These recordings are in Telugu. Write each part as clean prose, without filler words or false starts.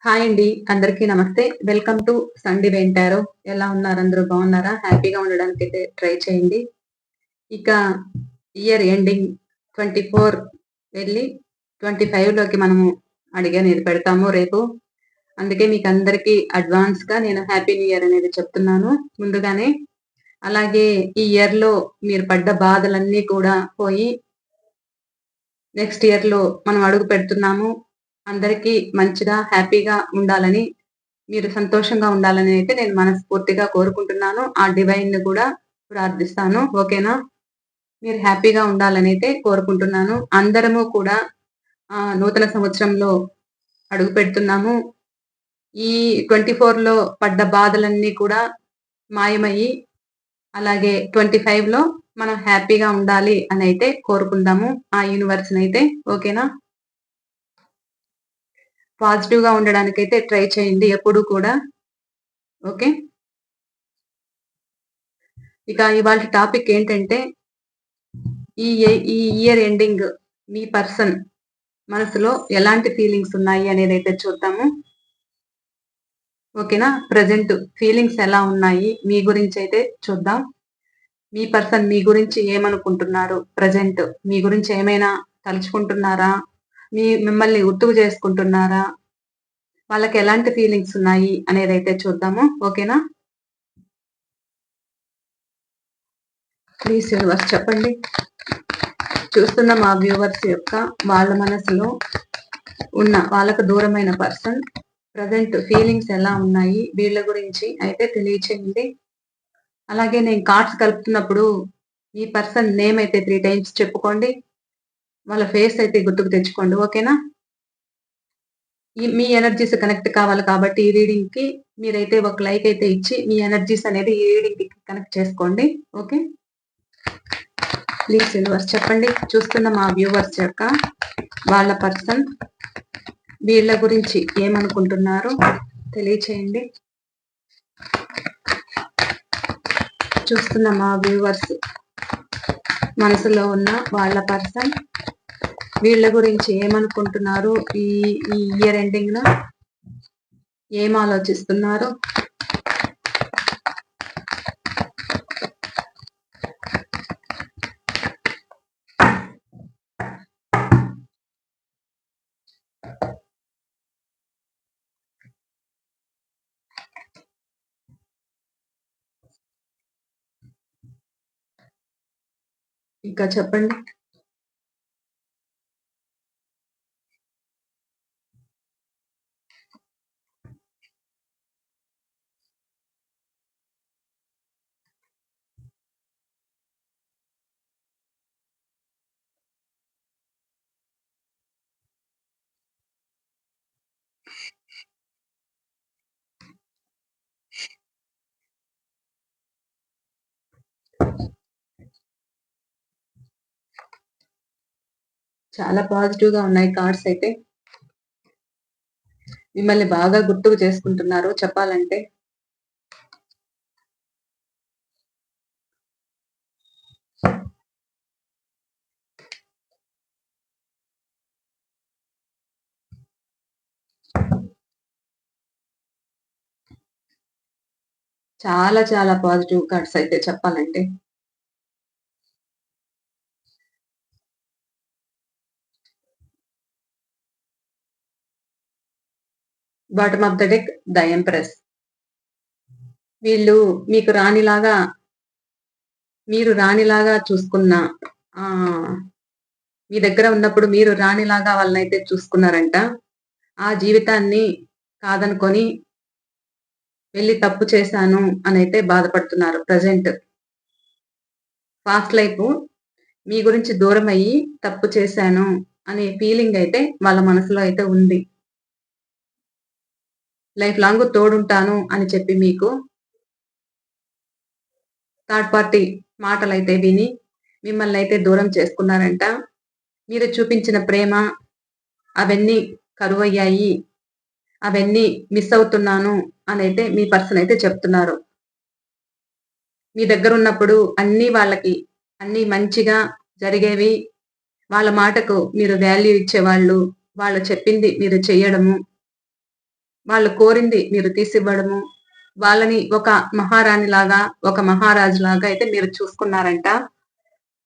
హాయ్ అండి. అందరికీ నమస్తే. వెల్కమ్ టు సండే వెంటారో. ఎలా ఉన్నారు? అందరూ బాగున్నారా? హ్యాపీగా ఉండడానికైతే ట్రై చేయండి. ఇక ఇయర్ ఎండింగ్ 24 వెళ్ళి 25లోకి మనము అడుగనేది పెడతాము రేపు. అందుకే మీకందరికీ అడ్వాన్స్‌గా నేను హ్యాపీ న్యూ ఇయర్ అనేది చెప్తున్నాను ముందుగానే. అలాగే ఈ ఇయర్‌లో మీరు పడ్డ బాధలన్నీ కూడా పోయి నెక్స్ట్ ఇయర్‌లో మనం అడుగు పెడుతున్నాము. అందరికీ మంచిగా, హ్యాపీగా ఉండాలని, మీరు సంతోషంగా ఉండాలని అయితే నేను మనస్ఫూర్తిగా కోరుకుంటున్నాను. ఆ డివైన్‌ని కూడా ప్రార్థిస్తాను. ఓకేనా? మీరు హ్యాపీగా ఉండాలనైతే కోరుకుంటున్నాను. అందరము కూడా నూతన సంవత్సరంలో అడుగు పెడుతున్నాము. ఈ 24లో పడ్డ బాధలన్నీ కూడా మాయమయ్యి, అలాగే 25లో మనం హ్యాపీగా ఉండాలి అనైతే కోరుకుందాము. ఆ యూనివర్స్‌నైతే. ఓకేనా? పాజిటివ్‌గా ఉండడానికైతే ట్రై చేయండి ఎప్పుడూ కూడా. ఓకే. ఇక ఇవాల్టి టాపిక్ ఏంటంటే, ఈ ఇయర్ ఎండింగ్ మీ పర్సన్ మనసులో ఎలాంటి ఫీలింగ్స్ ఉన్నాయి అనేదైతే చూద్దాము. ఓకేనా? ప్రెజెంట్ ఫీలింగ్స్ ఎలా ఉన్నాయి మీ గురించైతే చూద్దాం. మీ పర్సన్ మీ గురించి ఏమనుకుంటున్నారు ప్రెజెంట్? మీ గురించి ఏమైనా తలుచుకుంటున్నారా? మిమ్మల్ని గుర్తుకు చేసుకుంటున్నారా? వాళ్ళకి ఎలాంటి ఫీలింగ్స్ ఉన్నాయి అనేదైతే చూద్దాము. ఓకేనా? ప్లీజ్ యూనివర్స్ చెప్పండి. చూస్తున్న మా వ్యూవర్స్ యొక్క వాళ్ళ మనసులో ఉన్న వాళ్ళకు దూరమైన పర్సన్ ప్రజెంట్ ఫీలింగ్స్ ఎలా ఉన్నాయి వీళ్ళ గురించి అయితే తెలియచేయండి. అలాగే నేను కార్డ్స్ కలుపుతున్నప్పుడు ఈ పర్సన్ నేమ్ అయితే 3 టైమ్స్ చెప్పుకోండి. వాళ్ళ ఫేస్ అయితే గుర్తుకు తెచ్చుకోండి. ఓకేనా? మీ ఎనర్జీస్ కనెక్ట్ కావాలి కాబట్టి ఈ రీడింగ్ కి మీరైతే ఒక లైక్ అయితే ఇచ్చి మీ ఎనర్జీస్ అనేది ఈ రీడింగ్ కి కనెక్ట్ చేసుకోండి. ఓకే. ప్లీజ్ యూనివర్స్ చెప్పండి. చూస్తున్న మా వ్యూవర్స్ యొక్క వాళ్ళ పర్సన్ వీళ్ళ గురించి ఏమనుకుంటున్నారో తెలియచేయండి. చూస్తున్న మా వ్యూవర్స్ మనసులో ఉన్న వాళ్ళ పర్సన్ వీళ్ళ గురించి ఏమనుకుంటున్నారు, ఈ ఇయర్ ఎండింగ్ లో ఏం ఆలోచిస్తున్నారు, ఇంకా చెప్పండి. చాలా పాజిటివ్ గా ఉన్నాయి కార్డ్స్ అయితే. మిమ్మల్ని బాగా గుర్తుకు చేసుకుంటున్నారు చెప్పాలంటే. చాలా చాలా పాజిటివ్ కార్డ్స్ అయితే చెప్పాలంటే. Bottom of the deck the empress. వీళ్ళు మీకు రాణిలాగా, మీరు రాణిలాగా చూసుకున్న, ఆ మీ దగ్గర ఉన్నప్పుడు మీరు రాణిలాగా వాళ్ళనైతే చూసుకున్నారంట. ఆ జీవితాన్ని కాదనుకొని వెళ్ళి తప్పు చేశాను అనైతే బాధపడుతున్నారు ప్రెజెంట్. పాస్ట్ లైఫ్ మీ గురించి దూరమయ్యి తప్పు చేశాను అనే ఫీలింగ్ అయితే వాళ్ళ మనసులో అయితే ఉంది. లైఫ్ లాంగ్ తోడుంటాను అని చెప్పి మీకు థర్డ్ పార్టీ మాటలైతే విని మిమ్మల్నైతే దూరం చేసుకున్నారంట. మీరు చూపించిన ప్రేమ అవన్నీ కరువయ్యాయి. అవన్నీ మిస్ అవుతున్నాను అనైతే మీ పర్సన్ అయితే చెప్తున్నారు. మీ దగ్గరున్నప్పుడు అన్నీ వాళ్ళకి అన్నీ మంచిగా జరిగేవి. వాళ్ళ మాటకు మీరు వాల్యూ ఇచ్చేవాళ్ళు. వాళ్ళు చెప్పింది మీరు చెయ్యడము. వాళ్ళు కోరింది మీరు తీసివ్వడము, వాళ్ళని ఒక మహారాణిలాగా, ఒక మహారాజులాగా అయితే మీరు చూసుకున్నారంట.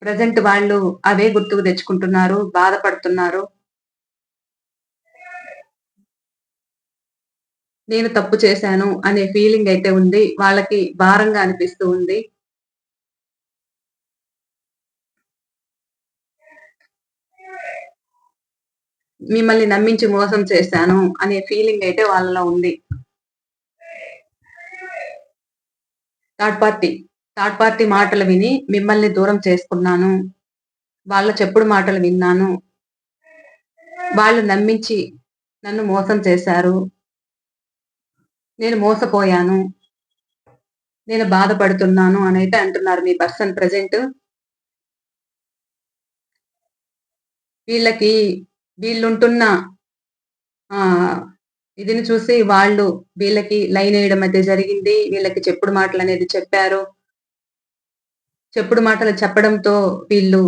ప్రెజెంట్ వాళ్ళు అవే గుర్తుకు తెచ్చుకుంటున్నారు, బాధపడుతున్నారు. నేను తప్పు చేశాను అనే ఫీలింగ్ అయితే ఉంది. వాళ్ళకి భారంగా అనిపిస్తూ ఉంది. మిమ్మల్ని నమ్మించి మోసం చేశాను అనే ఫీలింగ్ అయితే వాళ్ళలో ఉంది. Third party. థర్డ్ పార్టీ మాటలు విని మిమ్మల్ని దూరం చేసుకున్నాను. వాళ్ళ చెప్పుడు మాటలు విన్నాను. వాళ్ళు నమ్మించి నన్ను మోసం చేశారు. నేను మోసపోయాను. నేను బాధపడుతున్నాను అనైతే అంటున్నారు మీ పర్సన్ ప్రెజెంట్. వీళ్ళకి వీళ్ళుంటున్న ఇదిని చూసి వాళ్ళు వీళ్ళకి లైనేయడం అయితే జరిగింది. వీళ్ళకి చెప్పుడు మాటలనేది చెప్పారు. చెప్పుడు మాటలు చెప్పడంతో వీళ్ళు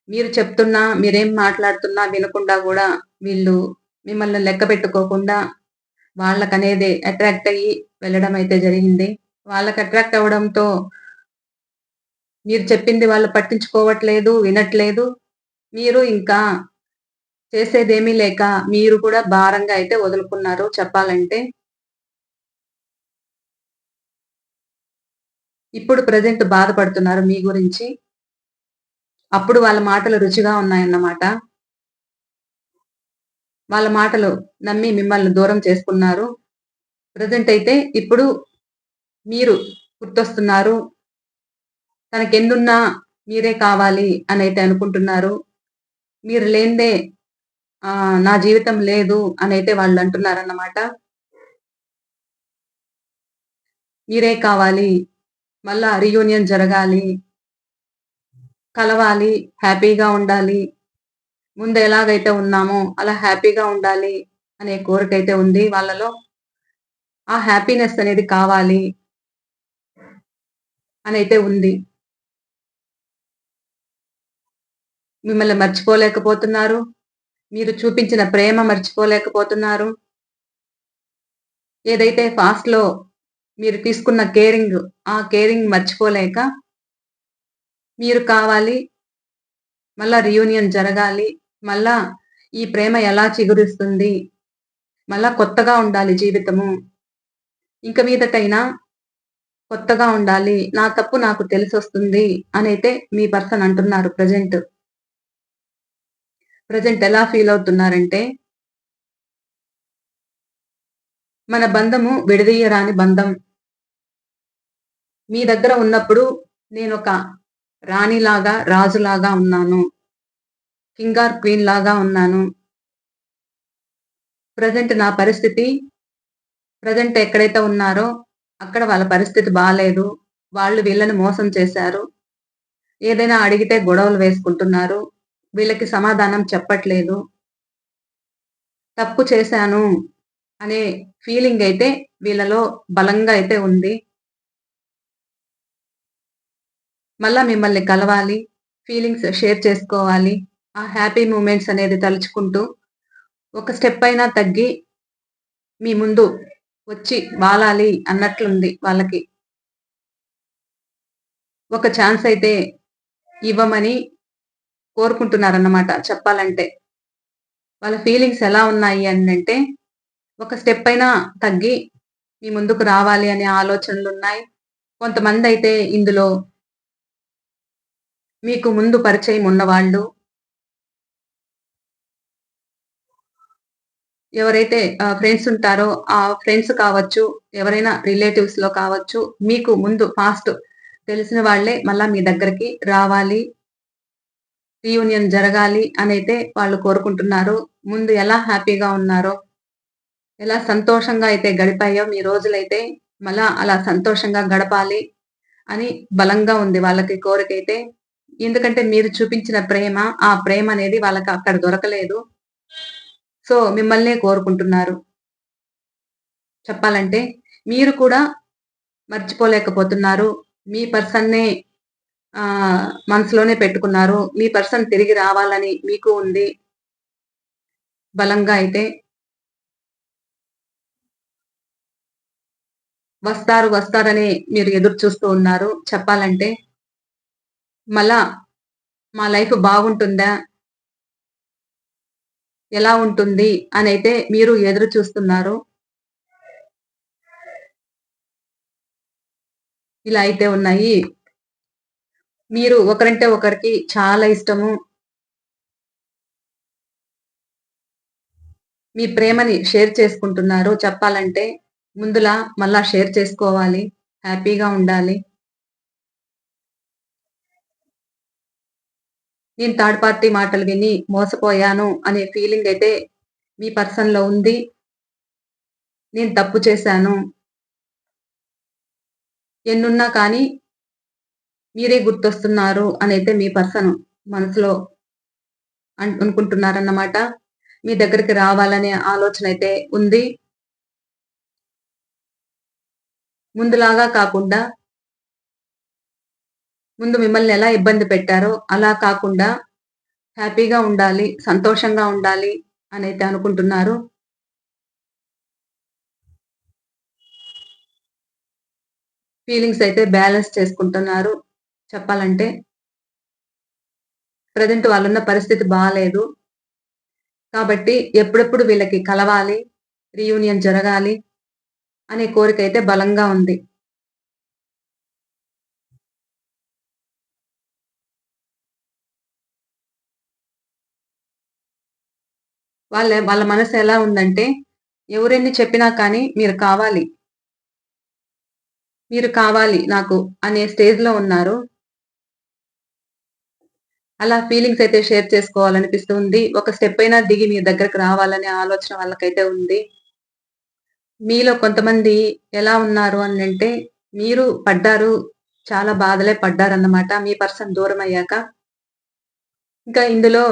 మీరు చెప్తున్నా, మీరేం మాట్లాడుతున్నా వినకుండా గూడా వీళ్ళు మిమ్మల్ని లెక్క పెట్టుకోకుండా వాళ్ళకనేదే అట్రాక్ట్ అయ్యి వెళ్ళడం అయితే జరిగింది. వాళ్ళకి అట్రాక్ట్ అవ్వడంతో మీరు చెప్పింది వాళ్ళు పట్టించుకోవట్లేదు, వినట్లేదు. మీరు ఇంకా చేసేదేమీ లేక మీరు కూడా భారంగా అయితే వదులుకున్నారు చెప్పాలంటే. ఇప్పుడు ప్రెజెంట్ బాధపడుతున్నారు మీ గురించి. అప్పుడు వాళ్ళ మాటలు రుచిగా ఉన్నాయన్నమాట. వాళ్ళ మాటలు నమ్మి మిమ్మల్ని దూరం చేసుకున్నారు. ప్రెజెంట్ అయితే ఇప్పుడు మీరు గుర్తొస్తున్నారు. తనకెన్నున్నా మీరే కావాలి అనైతే అనుకుంటున్నారు. మీరు లేనిదే నా జీవితం లేదు అనైతే వాళ్ళంటున్నారన్నమాట. మీరే కావాలి. మళ్ళా రీయూనియన్ జరగాలి. కలవాలి. హ్యాపీగా ఉండాలి. ముందు ఎలాగైతే ఉన్నామో అలా హ్యాపీగా ఉండాలి అనే కోరికైతే ఉంది వాళ్ళలో. ఆ హ్యాపీనెస్ అనేది కావాలి అనైతే ఉంది. మిమ్మల్ని మర్చిపోలేకపోతున్నారు. మీరు చూపించిన ప్రేమ మర్చిపోలేకపోతున్నారు. ఏదైతే పాస్ట్‌లో మీరు తీసుకున్న కేరింగ్, ఆ కేరింగ్ మర్చిపోలేక మీరు కావాలి. మళ్ళా రీయూనియన్ జరగాలి. మళ్ళా ఈ ప్రేమ ఎలా చిగురిస్తుంది? మళ్ళా కొత్తగా ఉండాలి జీవితము. ఇంక మీదటైనా కొత్తగా ఉండాలి. నా తప్పు నాకు తెలిసొస్తుంది అనైతే మీ పర్సన్ అంటున్నారు ప్రెజెంట్. ప్రెజెంట్ ఎలా ఫీల్ అవుతున్నారంటే, మన బంధము విడదీయరాని బంధం. మీ దగ్గర ఉన్నప్పుడు నేనొక రాణిలాగా, రాజులాగా ఉన్నాను. కింగ్ ఆర్ క్వీన్ లాగా ఉన్నాను. ప్రెజెంట్ నా పరిస్థితి ప్రెజెంట్ ఎక్కడైతే ఉన్నారో అక్కడ వాళ్ళ పరిస్థితి బాలేదు. వాళ్ళు వీళ్ళని మోసం చేశారు. ఏదైనా అడిగితే గొడవలు వేసుకుంటున్నారు. వీళ్ళకి సమాధానం చెప్పట్లేదు. తప్పు చేశాను అనే ఫీలింగ్ అయితే వీళ్ళలో బలంగా అయితే ఉంది. మళ్ళా మిమ్మల్ని కలవాలి. ఫీలింగ్స్ షేర్ చేసుకోవాలి. ఆ హ్యాపీ మూమెంట్స్ అనేది తలుచుకుంటూ ఒక స్టెప్ అయినా తగ్గి మీ ముందు వచ్చి వాలాలి అన్నట్లుంది వాళ్ళకి. ఒక ఛాన్స్ అయితే ఇవ్వమని కోరుకుంటున్నారన్నమాట చెప్పాలంటే. వాళ్ళ ఫీలింగ్స్ ఎలా ఉన్నాయి అనంటే, ఒక స్టెప్ అయినా తగ్గి మీ ముందుకు రావాలి అనే ఆలోచనలున్నాయి. కొంతమందైతే ఇందులో మీకు ముందు పరిచయం ఉన్నవాళ్ళు, ఎవరైతే ఫ్రెండ్స్ ఉంటారో, ఆ ఫ్రెండ్స్ కావచ్చు, ఎవరైనా రిలేటివ్స్‌లో కావచ్చు, మీకు ముందు పాస్ట్ తెలిసిన వాళ్ళే మళ్ళా మీ దగ్గరికి రావాలి. రీయూనియన్ జరగాలి అనైతే వాళ్ళు కోరుకుంటున్నారు. ముందు ఎలా హ్యాపీగా ఉన్నారో, ఎలా సంతోషంగా అయితే గడిపాయో మీ రోజులైతే, మళ్ళా అలా సంతోషంగా గడపాలి అని బలంగా ఉంది వాళ్ళకి కోరికైతే. ఎందుకంటే మీరు చూపించిన ప్రేమ, ఆ ప్రేమనేది వాళ్ళకి అక్కడ దొరకలేదు. సో, మిమ్మల్నే కోరుకుంటున్నారు. చెప్పాలంటే మీరు కూడా మర్చిపోలేకపోతున్నారు. మీ పర్సన్‌నే మనసులోనే పెట్టుకున్నారు. మీ పర్సన్ తిరిగి రావాలని మీకు ఉంది బలంగా అయితే. వస్తారని మీరు ఎదురు చూస్తూ ఉన్నారు చెప్పాలంటే. మళ్ళా మా లైఫ్ బాగుంటుందా? ఎలా ఉంటుంది అనైతే మీరు ఎదురు చూస్తున్నారు. ఇలా అయితే ఉన్నాయి. మీరు ఒకరంటే ఒకరికి చాలా ఇష్టము. మీ ప్రేమని షేర్ చేసుకుంటున్నారు చెప్పాలంటే. ముందులా మళ్ళా షేర్ చేసుకోవాలి. హ్యాపీగా ఉండాలి. నేను థర్డ్ పార్టీ మాటలు విని మోసపోయాను అనే ఫీలింగ్ అయితే మీ పర్సన్‌లో ఉంది. నేను తప్పు చేశాను. ఎన్నున్నా కానీ మీరే గుర్తొస్తున్నారు అనైతే మీ పర్సన్ మనసులో అనుకుంటున్నారన్నమాట. మీ దగ్గరికి రావాలనే ఆలోచన అయితే ఉంది. ముందులాగా కాకుండా ముందు మిమ్మల్ని ఎలా ఇబ్బంది పెట్టారో అలా కాకుండా హ్యాపీగా ఉండాలి, సంతోషంగా ఉండాలి అనైతే అనుకుంటున్నారు. ఫీలింగ్స్ అయితే బ్యాలెన్స్ చేసుకుంటున్నారు చెప్పాలంటే. ప్రెజెంట్ వాళ్ళున్న పరిస్థితి బాలేదు. కాబట్టి ఎప్పుడెప్పుడు వీళ్ళకి కలవాలి, రీయూనియన్ జరగాలి అనే కోరికైతే బలంగా ఉంది. వాళ్ళ మనసు ఎలా ఉందంటే, ఎవరెన్ని చెప్పినా కానీ మీరు కావాలి నాకు అనే స్టేజ్‌లో ఉన్నారు. అలా ఫీలింగ్స్ అయితే షేర్ చేసుకోవాలనిపిస్తుంది. ఒక స్టెప్ అయినా దిగి మీ దగ్గరికి రావాలనే ఆలోచన వాళ్ళకైతే ఉంది. మీలో కొంతమంది ఎలా ఉన్నారు అనంటే, మీరు పడ్డారు, చాలా బాధలే పడ్డారన్నమాట మీ పర్సన్ దూరమయ్యాక. ఇంకా ఇందులో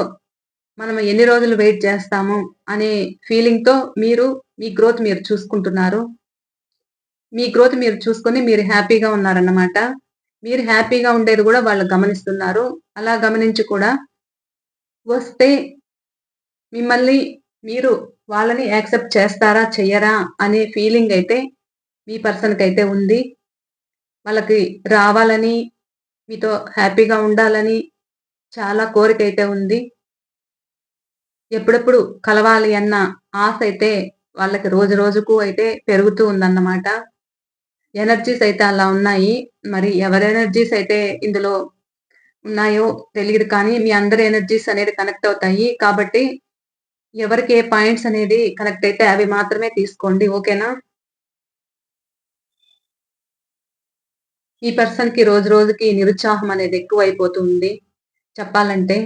మనం ఎన్ని రోజులు వెయిట్ చేస్తాము అనే ఫీలింగ్‌తో మీరు మీ గ్రోత్ మీరు చూసుకుంటున్నారు. మీ గ్రోత్ మీరు చూసుకొని మీరు హ్యాపీగా ఉన్నారన్నమాట. మీరు హ్యాపీగా ఉండేది గూడా వాళ్ళు గమనిస్తున్నారు. అలా గమనించి కూడా వస్తే మిమ్మల్ని మీరు వాళ్ళని యాక్సెప్ట్ చేస్తారా? చెయ్యరా? అనే ఫీలింగ్ అయితే మీ పర్సన్‌కైతే ఉంది. వాళ్ళకి రావాలని, మీతో హ్యాపీగా ఉండాలని చాలా కోరికైతే ఉంది. ఎప్పుడెప్పుడు కలవాలి అన్న ఆశ అయితే వాళ్ళకి రోజు రోజుకు అయితే పెరుగుతూ ఉందన్నమాట. ఎనర్జీస్ అయితే అలా ఉన్నాయి. మరి ఎవరి ఎనర్జీస్ అయితే ఇందులో ఉన్నాయో తెలీదు కానీ, మీ అందరి ఎనర్జీస్ అనేది కనెక్ట్ అవుతాయి. కాబట్టి ఎవరికి ఏ పాయింట్స్ అనేది కనెక్ట్ అయితే అవి మాత్రమే తీసుకోండి. ఓకేనా? ఈ పర్సన్‌కి రోజు రోజుకి నిరుత్సాహం అనేది ఎక్కువైపోతుంది చెప్పాలంటే.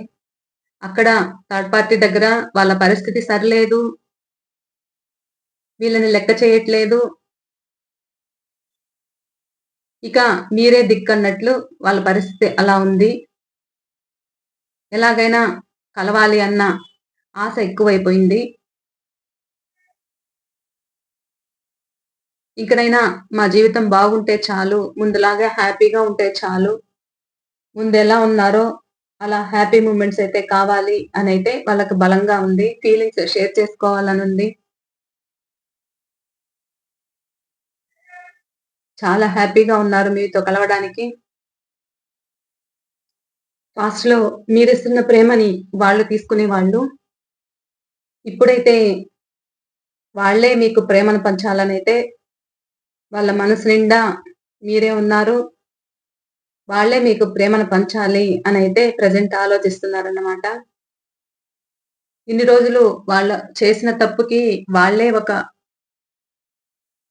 అక్కడ థర్డ్ పార్టీ దగ్గర వాళ్ళ పరిస్థితి సరిలేదు. వీళ్ళని లెక్క చేయట్లేదు. ఇక మీరే దిక్కన్నట్లు వాళ్ళ పరిస్థితి అలా ఉంది. ఎలాగైనా కలవాలి అన్న ఆశ ఎక్కువైపోయింది. ఇకనైనా మా జీవితం బాగుంటే చాలు. ముందులాగా హ్యాపీగా ఉంటే చాలు. ముందెలా ఉన్నారో అలా హ్యాపీ మూమెంట్స్ అయితే కావాలి అనైతే వాళ్ళకి బలంగా ఉంది. ఫీలింగ్స్ షేర్ చేసుకోవాలనుంది. చాలా హ్యాపీగా ఉన్నారు మీతో కలవడానికి. పాస్ట్‌లో మీరిస్తున్న ప్రేమని వాళ్ళు తీసుకునేవాళ్ళు. ఇప్పుడైతే వాళ్ళే మీకు ప్రేమను పంచాలనైతే వాళ్ళ మనసు నిండా మీరే ఉన్నారు. వాళ్ళే మీకు ప్రేమను పంచాలి అనైతే ప్రెజెంట్ ఆలోచిస్తున్నారన్నమాట. ఇన్ని రోజులు చేసిన తప్పుకి వాళ్ళే ఒక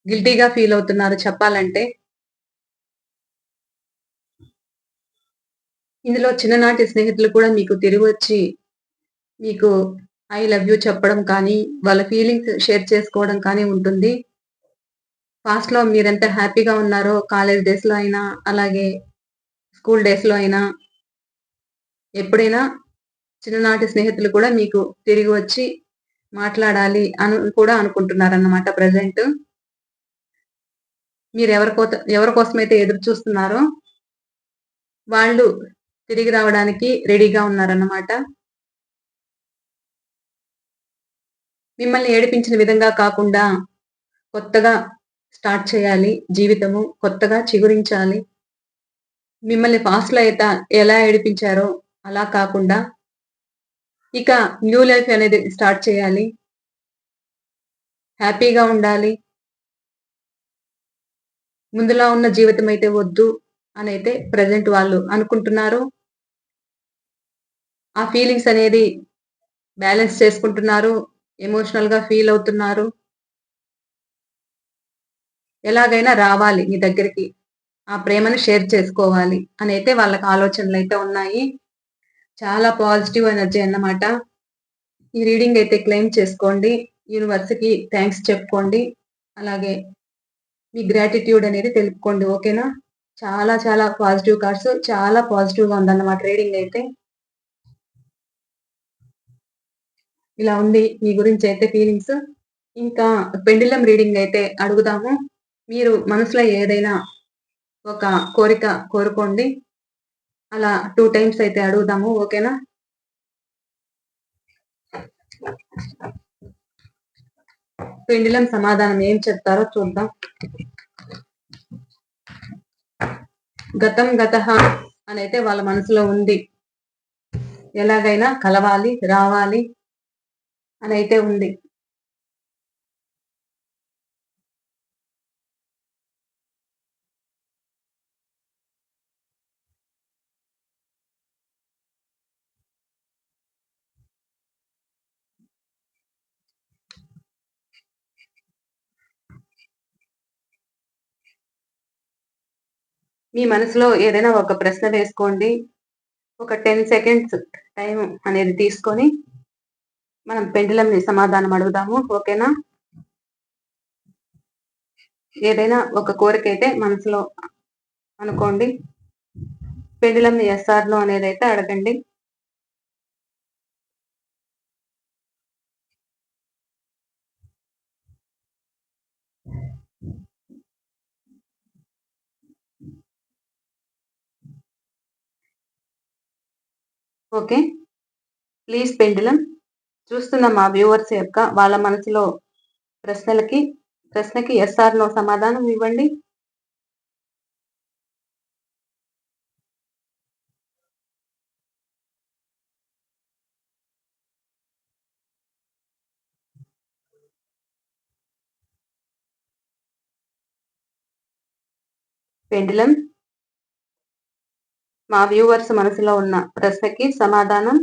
గిల్టీ‌గా ఫీల్ అవుతున్నారు చెప్పాలంటే. ఇందులో చిన్ననాటి స్నేహితులు కూడా మీకు తిరిగొచ్చి మీకు ఐ లవ్ యూ చెప్పడం కానీ, వాళ్ళ ఫీలింగ్స్ షేర్ చేసుకోవడం కానీ ఉంటుంది. పాస్ట్‌లో మీరెంత హ్యాపీగా ఉన్నారో కాలేజ్ డేస్‌లో అయినా, అలాగే స్కూల్ డేస్‌లో అయినా, ఎప్పుడైనా చిన్ననాటి స్నేహితులు కూడా మీకు తిరిగి వచ్చి మాట్లాడాలి కూడా అనుకుంటున్నారన్నమాట ప్రెజెంట్. ఎవరి కోసమైతే ఎదురు చూస్తున్నారో వాళ్ళు తిరిగి రావడానికి రెడీగా ఉన్నారన్నమాట. మిమ్మల్ని ఏడిపించిన విధంగా కాకుండా కొత్తగా స్టార్ట్ చేయాలి. జీవితము కొత్తగా చిగురించాలి. మిమ్మల్ని పాస్ట్‌లో అయితే ఎలా ఏడిపించారో అలా కాకుండా ఇక న్యూ లైఫ్ అనేది స్టార్ట్ చేయాలి. హ్యాపీగా ఉండాలి. ముందులా ఉన్న జీవితం అయితే వద్దు అనైతే ప్రెజెంట్ వాళ్ళు అనుకుంటున్నారు. ఆ ఫీలింగ్స్ అనేది బ్యాలెన్స్ చేసుకుంటున్నారు. ఎమోషనల్‌గా ఫీల్ అవుతున్నారు. ఎలాగైనా రావాలి మీ దగ్గరికి. ఆ ప్రేమను షేర్ చేసుకోవాలి అనైతే వాళ్ళకి ఆలోచనలైతే ఉన్నాయి. చాలా పాజిటివ్ ఎనర్జీ అన్నమాట. ఈ రీడింగ్ అయితే క్లెయిమ్ చేసుకోండి. యూనివర్స్‌కి థాంక్స్ చెప్పుకోండి. అలాగే మీ గ్రాటిట్యూడ్ అనేది తెలుపుకోండి. ఓకేనా? చాలా చాలా పాజిటివ్ కార్డ్స్. చాలా పాజిటివ్‌గా ఉందన్నమాట రీడింగ్ అయితే. ఇలా ఉంది మీ గురించి అయితే ఫీలింగ్స్. ఇంకా పెండులమ్ రీడింగ్ అయితే అడుగుదాము. మీరు మనసులో ఏదైనా ఒక కోరిక కోరుకోండి. అలా 2 టైమ్స్ అయితే అడుగుదాము. ఓకేనా? పెండులమ్ సమాధానం ఏం చెప్తారో చూద్దాం. గతం గతః అనైతే వాళ్ళ మనసులో ఉంది. ఎలాగైనా కలవాలి, రావాలి అనైతే ఉంది. మీ మనసులో ఏదైనా ఒక ప్రశ్న వేసుకోండి. ఒక 10 సెకండ్స్ టైం అనేది తీసుకొని మనం పెండులమ్‌ని సమాధానం అడుగుదాము. ఓకేనా? ఏదైనా ఒక కోరికైతే మనసులో అనుకోండి. పెండులమ్‌ని యెస్ ఆర్ నో అనేదైతే అడగండి. ఓకే. ప్లీజ్ పెండులమ్ చూస్తున్న మా వ్యూవర్స్ యొక్క వాళ్ళ మనసులో ప్రశ్నలకి ప్రశ్నకి యెస్ ఆర్ నో సమాధానం ఇవ్వండి. పెండులమ్ మా వ్యూవర్స్ మనసులో ఉన్న ప్రశ్నకి సమాధానం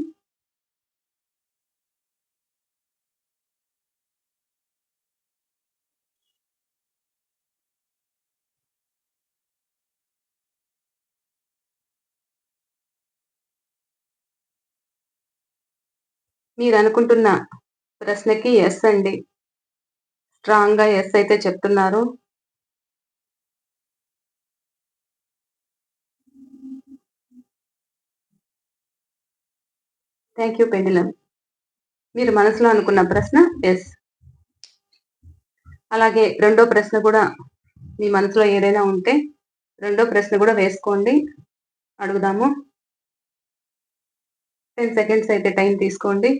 మీరనుకుంటున్న ప్రశ్నకి యెస్ అండి. స్ట్రాంగ్‌గా యెస్ అయితే చెప్తున్నారు. Thank you pendulum. మీరు మనసులో అనుకున్న ప్రశ్న యెస్. అలాగే రెండో ప్రశ్న కూడా మీ మనసులో ఏదైనా ఉంటే రెండో ప్రశ్న కూడా వేసుకోండి. అడుగుదాము. 10 సెకండ్స్ అయితే టైం తీసుకోండి.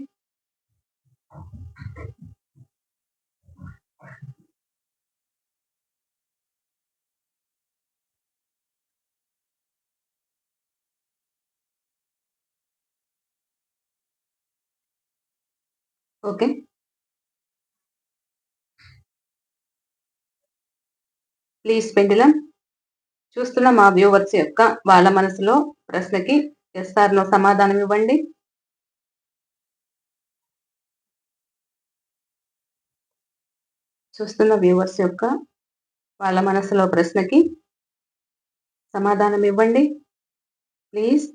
ఓకే. ప్లీజ్ పెండులమ్ చూస్తున్న మా వ్యూవర్స్ యొక్క వాళ్ళ మనసులో ప్రశ్నకి యెస్ ఆర్ నో సమాధానం ఇవ్వండి. చూస్తున్న వ్యూవర్స్ యొక్క వాళ్ళ మనసులో ప్రశ్నకి సమాధానం ఇవ్వండి. ప్లీజ్.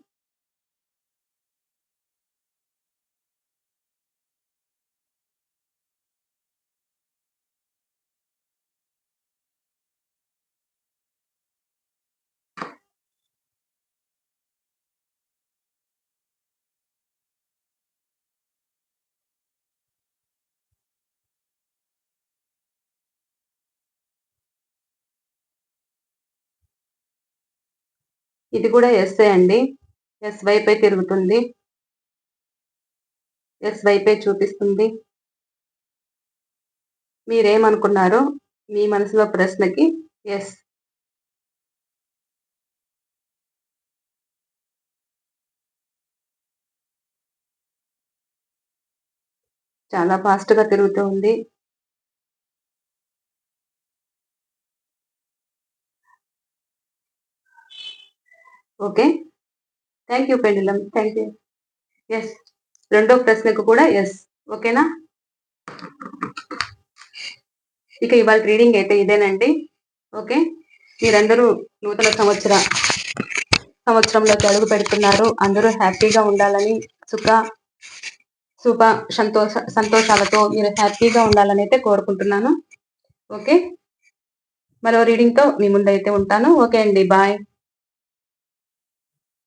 ఇది కూడా యెస్సే అండి. యెస్ వైపే తిరుగుతుంది. యెస్ వైపే చూపిస్తుంది. మీరేమనుకున్నారో మీ మనసులో ప్రశ్నకి ఎస్. చాలా ఫాస్ట్ గా తిరుగుతూ ఉంది. Okay, thank you pendulum, thank you. Yes, రెండో ప్రశ్నకు కూడా ఎస్. ఓకేనా? ఇక ఇవాళ రీడింగ్ అయితే ఇదేనండి. ఓకే, మీరందరూ నూతన సంవత్సరంలోకి అడుగు పెడుతున్నారు. అందరూ హ్యాపీగా ఉండాలని, శుభ సంతోషాలతో మీరు హ్యాపీగా ఉండాలని అయితే కోరుకుంటున్నాను. ఓకే, మరో రీడింగ్ తో మీ ముందైతే ఉంటాను. ఓకే అండి, బాయ్.